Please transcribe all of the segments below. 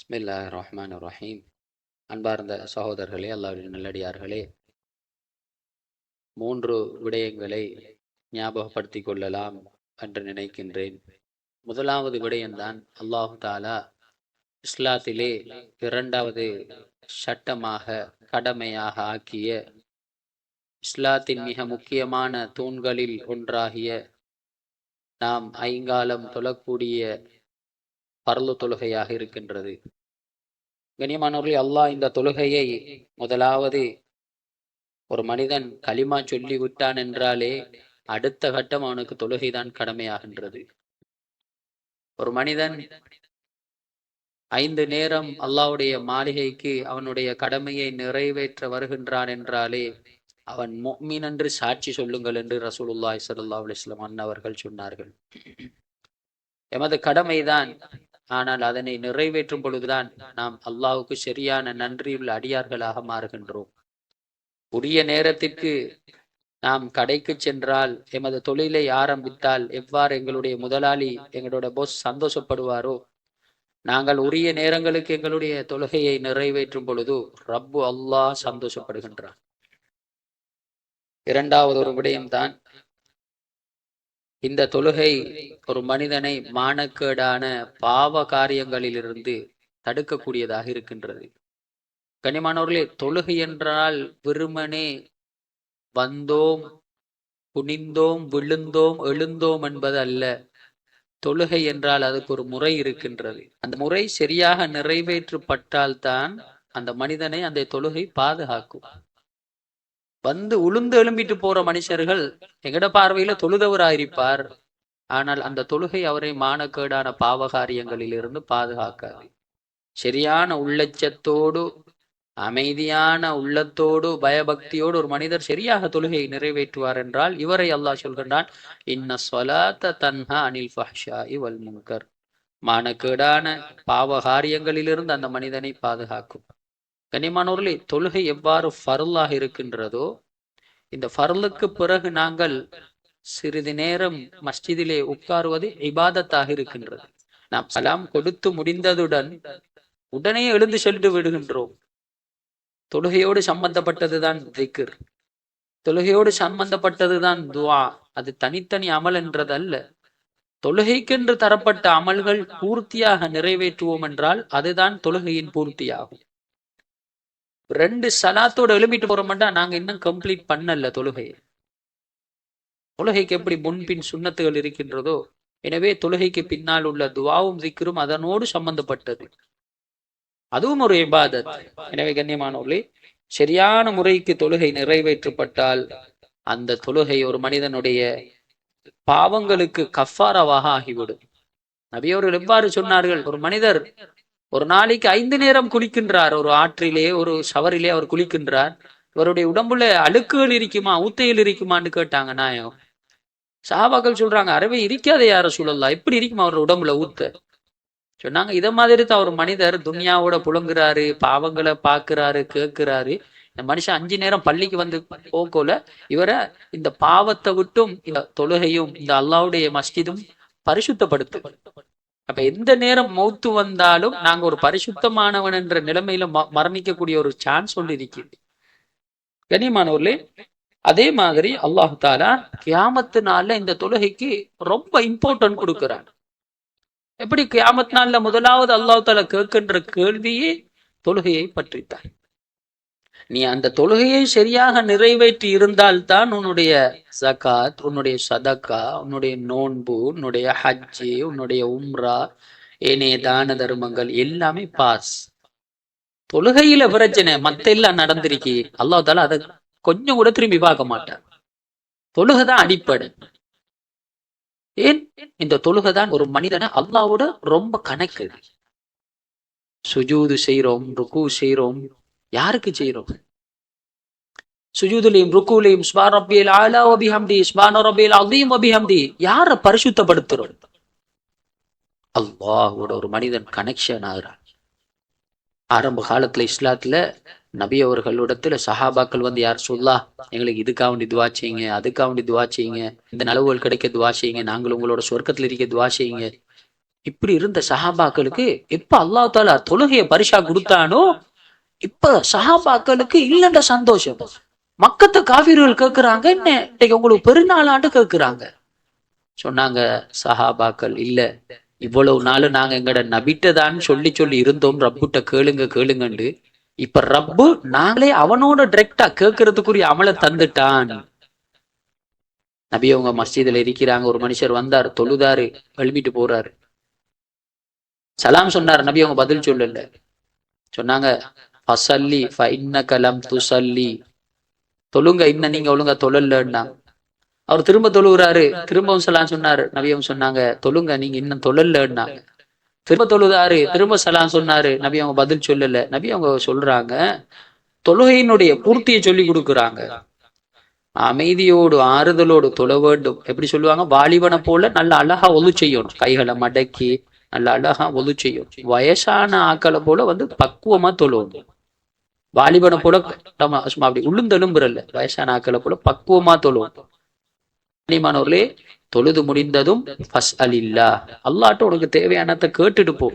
பிஸ்மில்லாஹ் ரஹ்மான் ரஹீம். அன்பார்ந்த சகோதரர்களே, அல்லாஹ்வின் நல்லடியார்களே, 3 விடயங்களை ஞாபகப்படுத்திக் கொள்ளலாம் என்று நினைக்கின்றேன். முதலாவது விடயம்தான் அல்லாஹு தாலா இஸ்லாத்திலே இரண்டாவது சட்டமாக கடமையாக ஆக்கிய இஸ்லாத்தின் மிக முக்கியமான தூண்களில் ஒன்றாகிய நாம் ஐங்காலம் தொழக்கூடிய பர்லு தொழுகையாக இருக்கின்றது. கண்ணியமானவர்களே, அல்லாஹ் இந்த தொழுகையை முதலாவது ஒரு மனிதன் களிமா சொல்லி விட்டான் என்றாலே அடுத்த கட்டம் அவனுக்கு தொழுகைதான் கடமையாகின்றது. ஒரு மனிதன் 5 நேரம் அல்லாஹ்வுடைய மாளிகைக்கு அவனுடைய கடமையை நிறைவேற்ற வருகின்றான் என்றாலே அவன் முஃமின் என்று சாட்சி சொல்லுங்கள் என்று ரசூலுல்லாஹி ஸல்லல்லாஹு அலைஹி வஸல்லம் அன்னவர்கள் சொன்னார்கள். எமது கடமைதான், ஆனால் அதனை நிறைவேற்றும் பொழுதுதான் நாம் அல்லாஹ்வுக்கு சரியான நன்றியுள்ள அடியார்களாக மாறுகின்றோம். உரிய நேரத்திற்கு நாம் கடைக்கு சென்றால், எமது தொழிலை ஆரம்பித்தால் எவ்வாறு எங்களுடைய முதலாளி எங்களோட பொஸ் சந்தோஷப்படுவாரோ, நாங்கள் உரிய நேரங்களுக்கு எங்களுடைய தொழுகையை நிறைவேற்றும் பொழுது ரப்பு அல்லாஹ் சந்தோஷப்படுகின்றான். இரண்டாவது ஒரு விடயம்தான், இந்த தொழுகை ஒரு மனிதனை மானக்கேடான பாவ காரியங்களிலிருந்து தடுக்கக்கூடியதாக இருக்கின்றது. கண்ணியமானவர்களே, தொழுகை என்றால் வெறுமனே வந்தோம், குனிந்தோம், விழுந்தோம், எழுந்தோம் என்பது அல்ல. தொழுகை என்றால் அதுக்கு ஒரு முறை இருக்கின்றது. அந்த முறை சரியாக நிறைவேற்றப்பட்டால்தான் அந்த மனிதனை அந்த தொழுகை பாதுகாக்கும். வந்து உளுந்து எழும்பிட்டு போற மனுஷர்கள் எங்கட பார்வையில தொழுதவராயிருப்பார், ஆனால் அந்த தொழுகை அவரை மானக்கேடான பாவகாரியங்களில் இருந்து பாதுகாக்காது. சரியான உள்ளச்சத்தோடு, அமைதியான உள்ளத்தோடு, பயபக்தியோடு ஒரு மனிதர் சரியாக தொழுகையை நிறைவேற்றுவார் என்றால் இவரை அல்லாஹ் சொல்கின்றான், இன்ன ஸலாத்த தன்ஹா அனில் ஃபஹ்ஷாஇ வல் முன்கர். மானக்கேடான பாவகாரியங்களிலிருந்து அந்த மனிதனை பாதுகாக்கும். கண்ணியமானவர்களே, தொழுகை எவ்வாறு ஃபர்லாக இருக்கின்றதோ, இந்த ஃபர்லுக்கு பிறகு நாங்கள் சிறிது நேரம் மஸ்ஜிதிலே உட்காருவது இபாதத்தாக இருக்கின்றது. நாம் சலாம் கொடுத்து முடிந்ததுடன் உடனே எழுந்து சென்று விடுகின்றோம். தொழுகையோடு சம்பந்தப்பட்டதுதான் திக்ர், தொழுகையோடு சம்பந்தப்பட்டதுதான் துஆ. அது தனித்தனி அமல் என்றதல்ல. தொழுகைக்கென்று தரப்பட்ட அமல்கள் பூர்த்தியாக நிறைவேற்றுவோம் என்றால் அதுதான் தொழுகையின் பூர்த்தியாகும். 2 சலாத்தோட எழுப்பிட்டு போறோம்டா நாங்க இன்னும் கம்ப்ளீட் பண்ணல தொழுகையை. தொழுகைக்கு எப்படி முன்பின் சுன்னத்துகள் இருக்கின்றதோ, எனவே தொழுகைக்கு பின்னால் உள்ள துஆவும் திக்ரும் அதனோடு சம்பந்தப்பட்டது. அதுவும் ஒரு இபாதத். எனவே கண்ணியமானவர்களே, சரியான முறைக்கு தொழுகை நிறைவேற்றப்பட்டால் அந்த தொழுகை ஒரு மனிதனுடைய பாவங்களுக்கு கஃபாராவாக ஆகிவிடும். நபி அவர்கள் எவ்வாறு சொன்னார்கள், ஒரு மனிதர் ஒரு நாளைக்கு 5 நேரம் குளிக்கின்றார், ஒரு ஆற்றிலே ஒரு ஷவரிலே அவர் குளிக்கின்றார், இவருடைய உடம்புல அழுக்குகள் இருக்குமா, ஊத்தையில் இருக்குமான்னு கேட்டாங்க நாயகம். சஹாபாக்கள் சொல்றாங்க, அறவே இருக்காதே யார சூழல்லா, எப்படி இருக்குமா அவர் உடம்புல ஊத்த? சொன்னாங்க, இத மாதிரி தான் ஒரு மனிதர் துன்யாவோட புலங்குறாரு, பாவங்களை பாக்குறாரு, கேட்கிறாரு. இந்த மனுஷன் 5 நேரம் பள்ளிக்கு வந்து போகல இவரை இந்த பாவத்தை விட்டும் இந்த தொழுகையும் இந்த அல்லாஹ்வுடைய மஸ்ஜிதும் பரிசுத்தப்படுத்து. அப்ப எந்த நேரம் மௌத்து வந்தாலும் நாங்க ஒரு பரிசுத்தமானவன் என்ற நிலைமையில மரணிக்கக்கூடிய ஒரு சான்ஸ் ஒன்று இருக்குது. கண்ணியமானவர்களே, அதே மாதிரி அல்லாஹ் தாலா கியாமத்து நாள்ல இந்த தொழுகைக்கு ரொம்ப இம்பார்ட்டன்ட் கொடுக்கிறான். எப்படி கியாமத் நாள்ல முதலாவது அல்லாஹ் தாலா கேட்கின்ற கேள்வியே தொழுகையை பற்றித்தான். நீ அந்த தொழுகையை சரியாக நிறைவேற்றி இருந்தால்தான் உன்னுடைய ஜகாத், உன்னுடைய சதக்கா, உன்னுடைய நோன்பு, உன்னுடைய ஹஜ்ஜி, உன்னுடைய உம்ரா, ஏனைய தான தர்மங்கள் எல்லாமே பாஸ். தொழுகையில பிரச்சனை, மத்த எல்லாம் நடந்திருக்கு, அல்லாஹ் தாலா அதை கொஞ்சம் கூட திரும்பி பார்க்க மாட்டார். தொழுகைதான் அடிப்படை. ஏன்? இந்த தொழுகைதான் ஒரு மனிதனை அல்லாஹ்வோட ரொம்ப கணக்குது. சுஜூது செய்யறோம், ருக்கு செய்யறோம், யாருக்கு செய்யறோம்? சுஜூதுலையும் ருக்குலையும் சுப்ஹான ரப்பியல் ஆலா வ பிஹம்தி, சுப்ஹான ரப்பியல் அஸீம் வ பிஹம்தி, யார பரிசுத்தப்படுத்துறோம்? அல்லாஹ்வோட ஒரு மனிதன் கனெக்ஷன் ஆகிறான். ஆரம்ப காலத்துல இஸ்லாத்துல நபி அவர்களிடத்துல சஹாபாக்கள் வந்து, யார் சொல்லா, எங்களுக்கு இதுக்காக வேண்டி துவா செய்யுங்க, அதுக்காக வேண்டி துவா செய்யுங்க, இந்த நலவுகள் கிடைக்க துவா செய்யுங்க, நாங்கள் உங்களோட சொர்க்கத்துல இருக்க துவா செய்யுங்க. இப்படி இருந்த சஹாபாக்களுக்கு எப்ப அல்லாஹ் தாலா தொழுகைய பரிசா கொடுத்தானோ இப்ப சஹாபாக்களுக்கு இல்லைன்ற சந்தோஷம். மக்கத்த காவிர்கள் கேட்கிறாங்க, என்ன இன்னைக்கு உங்களுக்கு பெருநாளாண்டு கேட்கிறாங்க. சொன்னாங்க சஹாபாக்கள், இல்ல இவ்வளவு நாள் நாங்க எங்கட நபிட்டதான்னு சொல்லி சொல்லி இருந்தோம், ரப்புட்ட கேளுங்க கேளுங்கண்டு. இப்ப ரப்பு நாங்களே அவனோட டிரெக்டா கேட்கறதுக்குரிய அமலை தந்துட்டான். நபி அவங்க மஸ்ஜிதுல இருக்கிறாங்க, ஒரு மனுஷர் வந்தார், தொழுதாரு, எழுப்பிட்டு போறாரு. சலாம் சொன்னார், நபி அவங்க பதில் சொல்லல. சொன்னாங்க ஃபஸல்லி ஃபஇன்னக லம் துஸல்லி, தொழுங்க, இன்னும் நீங்க ஒழுங்கா தொழலன்னா. அவர் திரும்ப தொழுகிறாரு, திரும்பவும் சலாம் சொன்னாரு, நபியும் சொன்னாங்க தொழுங்க, நீங்க இன்னும் தொழலன்னாங்க. திரும்ப தொழுதாரு, திரும்ப சலாம் சொன்னாரு, நபி அவங்க பதில் சொல்லல. நபி அவங்க சொல்றாங்க, தொழுகையினுடைய பூர்த்தியை சொல்லி கொடுக்குறாங்க. அமைதியோடு ஆறுதலோடு தொழ வேண்டும். எப்படி சொல்லுவாங்க, வாலிபனை போல நல்ல அழகா ஒழு செய்யணும், கைகளை மடக்கி நல்ல அழகா ஒழு செய்யணும். வயசான ஆக்களை போல பக்குவமா தொழணும். வாலிபனை போல சும்மா அப்படி உளுந்தெலும்புறல்ல, வயசான ஆக்களை போல பக்குவமா தொழுவோம். கண்ணியமானவர்களே, தொழுது முடிந்ததும் ஃபஸ் அலில்லா, அல்லாட்ட உனக்கு தேவையானதை கேட்டுட்டு போ.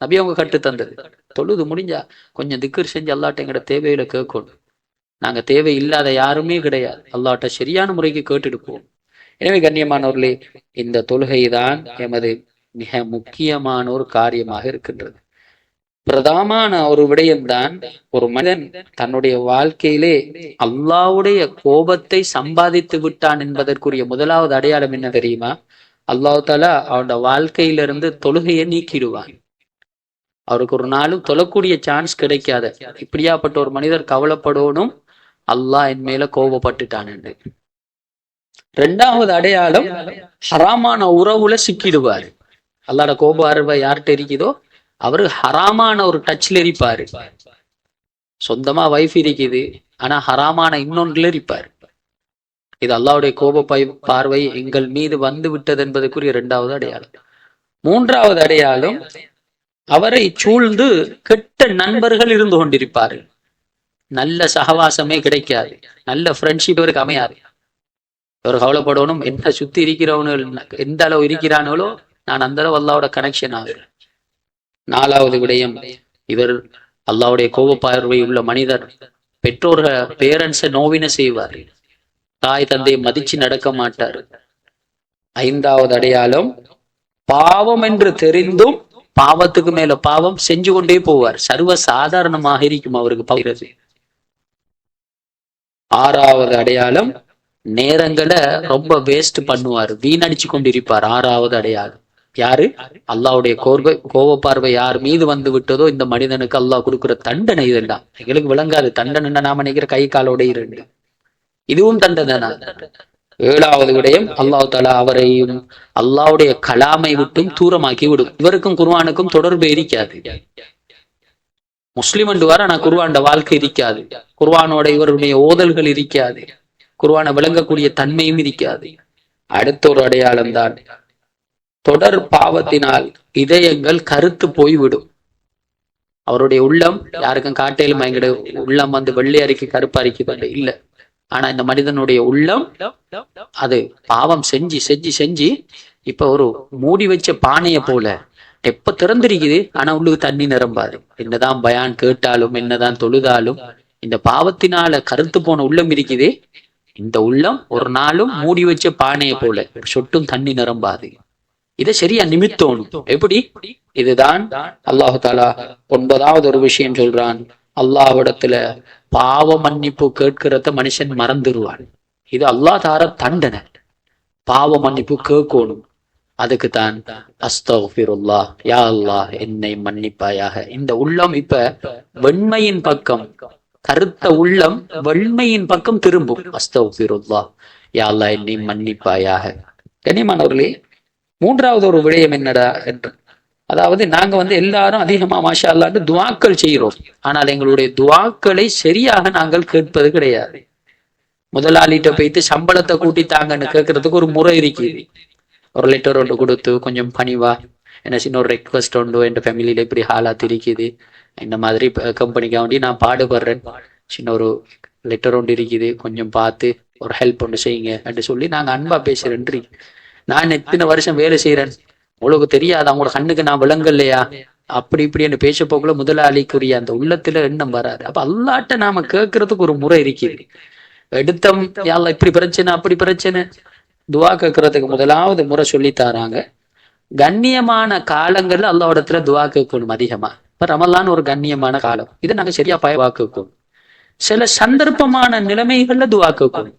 நபி அவங்க கட்டு தந்தது. தொழுது முடிஞ்சா கொஞ்சம் திக்கர் செஞ்சு அல்லாட்ட எங்கட தேவையில கேட்கணும். நாங்க தேவை இல்லாத யாருமே கிடையாது, அல்லாட்ட சரியான முறைக்கு கேட்டுட்டு போவோம். எனவே கண்ணியமானவர்களே, இந்த தொழுகை தான் எமது மிக முக்கியமான ஒரு காரியமாக இருக்கின்றது. பிரதான ஒரு விடயம்தான், ஒரு மனிதன் தன்னுடைய வாழ்க்கையிலே அல்லாஹ்வுடைய கோபத்தை சம்பாதித்து விட்டான் என்பதற்குரிய முதலாவது அடையாளம் என்ன தெரியுமா? அல்லாஹ் தாலா அவனோட வாழ்க்கையிலிருந்து தொழுகையை நீக்கிடுவான். அவருக்கு ஒரு நாளும் தொழக்கூடிய சான்ஸ் கிடைக்காத. இப்படியாப்பட்ட ஒரு மனிதர் கவலைப்படணும், அல்லாஹ் என் மேல கோபப்பட்டுட்டான் என்று. இரண்டாவது அடையாளம், ஹராமான உறவுல சிக்கிடுவார். அல்லாஹ்வோட கோப பார்வை யார்கிட்ட இருக்குதோ அவரு ஹராமான ஒரு டச்ல இருப்பாரு. சொந்தமா வைஃப் இருக்குது, ஆனா ஹராமான இன்னொன்றுல இருப்பார். இது அல்லாஹ்வுடைய கோப பார்வை எங்கள் மீது வந்து விட்டது என்பதற்குரிய இரண்டாவது அடையாளம். மூன்றாவது அடையாளம், அவரை சூழ்ந்து கெட்ட நண்பர்கள் இருந்து கொண்டிருப்பார்கள். நல்ல சகவாசமே கிடைக்காது, நல்ல ஃப்ரெண்ட்ஷிப் இவருக்கு அமையாது. இவர் கவலைப்படணும், என்ன சுத்தி இருக்கிறவனு எந்த அளவு இருக்கிறானோ நான் அந்த அளவு அல்லாஹ்வோட கனெக்ஷன் ஆகிறேன். நாலாவது விடயம், இவர் அல்லாஹ்வுடைய கோப பார்வை உள்ள மனிதர் பெற்றோர்கள் பேரண்ட்ஸை நோவின செய்வார், தாய் தந்தையை மதிச்சு நடக்க மாட்டார். ஐந்தாவது அடையாளம், பாவம் என்று தெரிந்தும் பாவத்துக்கு மேல பாவம் செஞ்சு கொண்டே போவார். சர்வ சாதாரணமாக இருக்கும் அவருக்கு பகிரது. ஆறாவது அடையாளம், நேரங்களை ரொம்ப வேஸ்ட் பண்ணுவார், வீணடிச்சு கொண்டிருப்பார். ஆறாவது அடையாளம் யாரு? அல்லாஹ்வுடைய கோப பார்வை யார் மீது வந்து விட்டதோ இந்த மனிதனுக்கு அல்லாஹ் கொடுக்குற தண்டனை. இதெல்லாம் எங்களுக்கு விளங்காது. தண்டனை நாம நினைக்கிற கை காலோட இரண்டு, இதுவும் தண்டனை தான். ஏழாவது விடயம், அல்லாஹ் தஆலா அவரையும் அல்லாஹ்வுடைய கலாமை விட்டும் தூரமாக்கி விடும். இவருக்கும் குர்ஆனுக்கும் தொடர்பு இருக்காது. முஸ்லிம் என்று வர ஆனா குர்ஆனோட வாழ்க்கை இருக்காது, குர்ஆனோட இவருடைய ஓதல்கள் இருக்காது, குர்ஆனை விளங்கக்கூடிய தன்மையும் இருக்காது. அடுத்த ஒரு அடையாளம் தான், தொடர் பாவத்தினால் இதயங்கள் கருத்து போய்விடும். அவருடைய உள்ளம் யாருக்கும் காட்டையிலும் எங்கட உள்ளம் வெள்ளை அரிக்கி கருப்பு அரிக்கி இல்ல. ஆனா இந்த மனிதனுடைய உள்ளம் அது பாவம் செஞ்சு செஞ்சு செஞ்சு இப்ப ஒரு மூடி வச்ச பானைய போல எப்ப திறந்திருக்குது, ஆனா உள்ளுக்கு தண்ணி நிரம்பாது. என்னதான் பயான் கேட்டாலும் என்னதான் தொழுதாலும் இந்த பாவத்தினால கருத்து போன உள்ளம் இருக்குதே, இந்த உள்ளம் ஒரு நாளும் மூடி வச்ச பானைய போல ஒரு சொட்டும் தண்ணி நிரம்பாது. இதை சரியா நிமித்தோணும். எப்படி? இதுதான் அல்லாஹு தாலா ஒன்பதாவது ஒரு விஷயம் சொல்றான், அல்லாஹ்விடத்துல பாவ மன்னிப்பு கேட்கிறத மனுஷன் மறந்துடுவான். இது அல்லாஹ் தார தண்டனை. பாவ மன்னிப்பு கேட்கணும். அதுக்கு தான் அஸ்தக்ஃபிருல்லாஹ், யா அல்லாஹ் என்னை மன்னிப்பாயாக. இந்த உள்ளம் இப்ப வெண்மையின் பக்கம், கருத்த உள்ளம் வெண்மையின் பக்கம் திரும்பும். அஸ்தக்ஃபிருல்லாஹ், யா அல்லாஹ் என்னை மன்னிப்பாயாக. கண்ணியமானவர்களே, மூன்றாவது ஒரு விடயம் என்னடா என்று, அதாவது நாங்க எல்லாரும் அதிகமா மாஷா அல்லாஹ்னு துஆக்கள் செய்கிறோம், ஆனால் எங்களுடைய துஆக்களை சரியாக நாங்கள் கேட்பது கிடையாது. முதலாளிகிட்ட போயிட்டு சம்பளத்தை கூட்டி தாங்கன்னு கேட்கறதுக்கு ஒரு முறை இருக்குது. ஒரு லெட்டர் ஒன்று கொடுத்து கொஞ்சம் பணிவா, என்ன சின்ன ஒரு ரெக்வஸ்ட் உண்டு, என் ஃபேமிலியில இப்படி ஹாலாத் இருக்குது, இந்த மாதிரி கம்பெனிக்காக வேண்டி நான் பாடுபடுறேன், சின்ன ஒரு லெட்டர் ஒன்று இருக்குது, கொஞ்சம் பார்த்து ஒரு ஹெல்ப் ஒன்று செய்யுங்க என்று சொல்லி நாங்கள் அன்பா பேசுறேன். நான் எத்தனை வருஷம் வேலை செய்யறேன், உங்களுக்கு தெரியாது, அவங்களோட கண்ணுக்கு நான் விளங்கலையா, அப்படி இப்படின்னு பேசப்போக்குள்ள முதலாளிக்குரிய அந்த உள்ளத்துல எண்ணம் வராது. அப்ப அல்லாட்ட நாம கேட்கறதுக்கு ஒரு முறை இருக்குது. எடுத்தம் யாழ்லா இப்படி பிரச்சனை அப்படி பிரச்சனை, துவா கேட்கறதுக்கு முதலாவது முறை சொல்லி தராங்க. கண்ணியமான காலங்கள்ல அல்லாஹ்விடத்துல துவா கேட்கணும் அதிகமா. இப்ப ரமலான் ஒரு கண்ணியமான காலம், இதை நாங்க சரியா பயவா கேட்கணும். சில சந்தர்ப்பமான நிலைமைகள்ல துவா கேட்கணும்.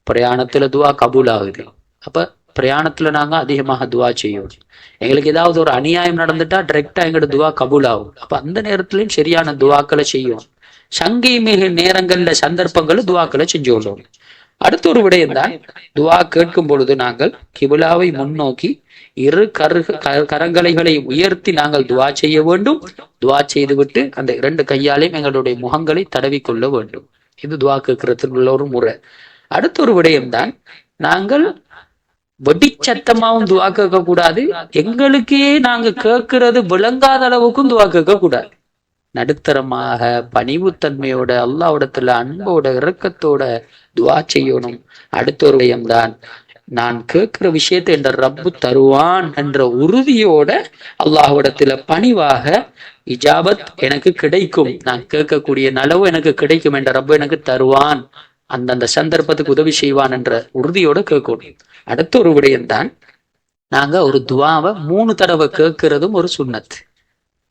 பிரயாணத்துல துவா கபூல் ஆகுது, அப்ப பிரயாணத்துல நாங்க அதிகமாக துவா செய்யணும். எங்களுக்கு ஏதாவது ஒரு அநியாயம் நடந்துட்டா டைரக்டா எங்களோட துவா கபூல் ஆகும். அப்ப அந்த நேரத்திலயும் சரியான துவாக்களை செய்யும். சங்கை மிகு நேரங்கள்ல சந்தர்ப்பங்கள்ல துவாக்களை செஞ்சு கொள்ளணும். அடுத்த ஒரு விடயம் தான், துவா கேட்கும் பொழுது நாங்கள் கிபிலாவை முன்னோக்கி இரு கரங்களைகளை உயர்த்தி நாங்கள் துவா செய்ய வேண்டும். துவா செய்துவிட்டு அந்த 2 கையாலையும் எங்களுடைய முகங்களை தடவி கொள்ள வேண்டும். இது துவா கேட்கறதுக்கு உள்ள ஒரு முறை. அடுத்த ஒரு விடயம் தான், நாங்கள் வெடிச்சத்தமாவும் துவா கேட்க கூடாது, எங்களுக்கே நாங்க கேட்கறது விளங்காத அளவுக்கும் துவா கேட்க கூடாது. நடுத்தரமாக பணிவுத்தன்மையோட அல்லாஹ்விடத்துல அன்போட இரக்கத்தோட துவா செய்யணும். அடுத்த ஒரு விடயம்தான், நான் கேட்கிற விஷயத்தை என்ற ரப்பு தருவான் என்ற உறுதியோட அல்லாஹ்விடத்துல பணிவாக இஜாபத் எனக்கு கிடைக்கும், நான் கேட்கக்கூடிய நலவு எனக்கு கிடைக்கும், என்ற ரப்பு எனக்கு தருவான், அந்தந்த சந்தர்ப்பத்துக்கு உதவி செய்வான் என்ற உறுதியோட கேட்கணும். அடுத்த ஒரு விடயம்தான், நாங்க ஒரு துவாவை 3 தடவை கேட்கிறதும் ஒரு சுன்னத்.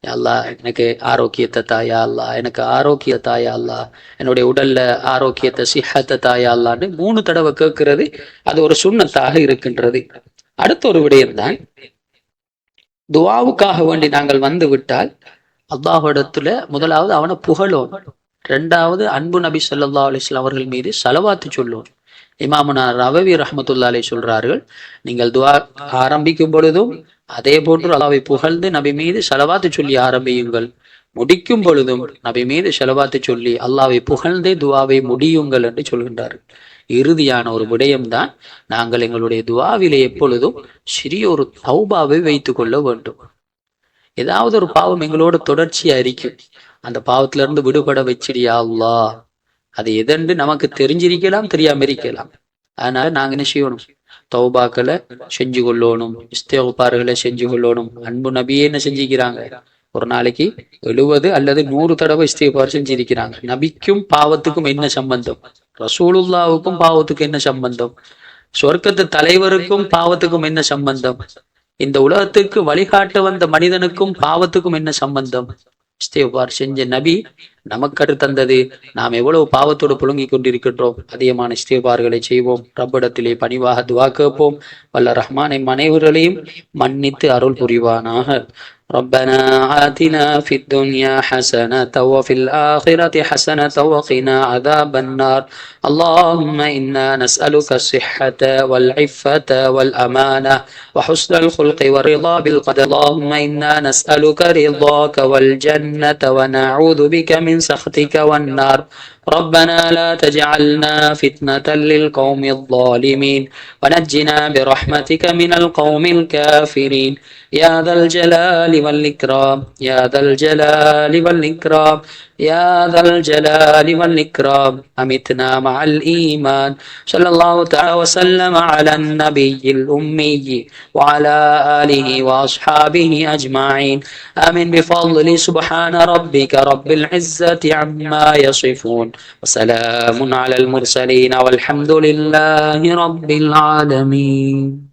அல்லா எனக்கு ஆரோக்கியத்தை தாயா அல்லா, எனக்கு ஆரோக்கிய தாயா அல்லா, என்னுடைய உடல்ல ஆரோக்கியத்தை சிஹத்தை தாயா அல்லான்னு 3 தடவை கேட்கிறது அது ஒரு சுன்னத்தாக இருக்கின்றது. அடுத்த ஒரு விடயம்தான், துவாவுக்காக வேண்டி நாங்கள் வந்து விட்டால் அல்லாஹ்விடத்துல முதலாவது அவனை புகழோம், 2வது அன்பு நபி ஸல்லல்லாஹு அலைஹி வஸல்லம் அவர்கள் மீது ஸலவாத்து சொல்லுவோம். இமாமுனா ரவவி ரஹ்மத்துல்லாஹி அலைஹி சொல்றார்கள், நீங்கள் துவா ஆரம்பிக்கும் பொழுதும் அதே போன்று அல்லாஹ்வை புகழ்ந்து நபி மீது ஸலவாத்து சொல்லி ஆரம்பியுங்கள், முடிக்கும் பொழுதும் நபி மீது ஸலவாத்து சொல்லி அல்லாஹ்வை புகழ்ந்தே துவாவை முடியுங்கள் என்று சொல்கின்றார்கள். இறுதியான ஒரு விடயம்தான், நாங்கள் எங்களுடைய துவாவிலே எப்பொழுதும் சிறிய ஒரு தௌபாவை வைத்துக் கொள்ள வேண்டும். ஏதாவது ஒரு பாவம் எங்களோட தொடர்ச்சியா இருக்கும், அந்த பாவத்துல இருந்து விடுபட வச்சிடியா அல்லாஹ். அது எதென்று நமக்கு தெரிஞ்சிருக்கலாம், தெரியாம இருக்கலாம். அதனால நாங்க என்ன செய்யணும், தௌபாக்களை செஞ்சு கொள்ளணும், இஸ்திக்பார்களை செஞ்சு கொள்ளணும். அன்பு நபியே என்ன செஞ்சிருக்கிறாங்க, ஒரு நாளைக்கு 70 அல்லது 100 தடவை இஸ்திக்பார் செஞ்சிருக்கிறாங்க. நபிக்கும் பாவத்துக்கும் என்ன சம்பந்தம், ரசூலுல்லாவுக்கும் பாவத்துக்கும் என்ன சம்பந்தம், சொர்க்கத்து தலைவருக்கும் பாவத்துக்கும் என்ன சம்பந்தம், இந்த உலகத்துக்கு வழிகாட்ட வந்த மனிதனுக்கும் பாவத்துக்கும் என்ன சம்பந்தம்? இஸ்திக்பார் செஞ்ச நபி நமக்கு தந்தது. நாம் எவ்வளவு பாவத்தோடு புழுங்கி கொண்டிருக்கின்றோம். அதிகமான இஸ்திக்பார்களை செய்வோம், ரப்பிடத்திலே பணிவாக துவா கேட்போம். வல்ல ரஹ்மானை அனைவர்களையும் மன்னித்து அருள் புரிவானாக. ربنا آتنا في الدنيا حسنة وفي الآخرة حسنة وقنا عذاب النار. اللهم إنا نسألك الصحة والعفة والأمانة وحسن الخلق والرضا بالقدر. اللهم إنا نسألك رضاك والجنة ونعوذ بك من سخطك والنار. ربنا لا تجعلنا فتنة للقوم الظالمين ونجنا برحمتك من القوم الكافرين يا ذا الجلال والإكرام يا ذا الجلال والإكرام يا ذا الجلال والإكرام. أمتنا مع الإيمان. صلى الله تعالى وسلم على النبي الأمي وعلى آله وأصحابه أجمعين. آمين بفضل سبحان ربك رب العزة عما يصفون وسلام على المرسلين والحمد لله رب العالمين.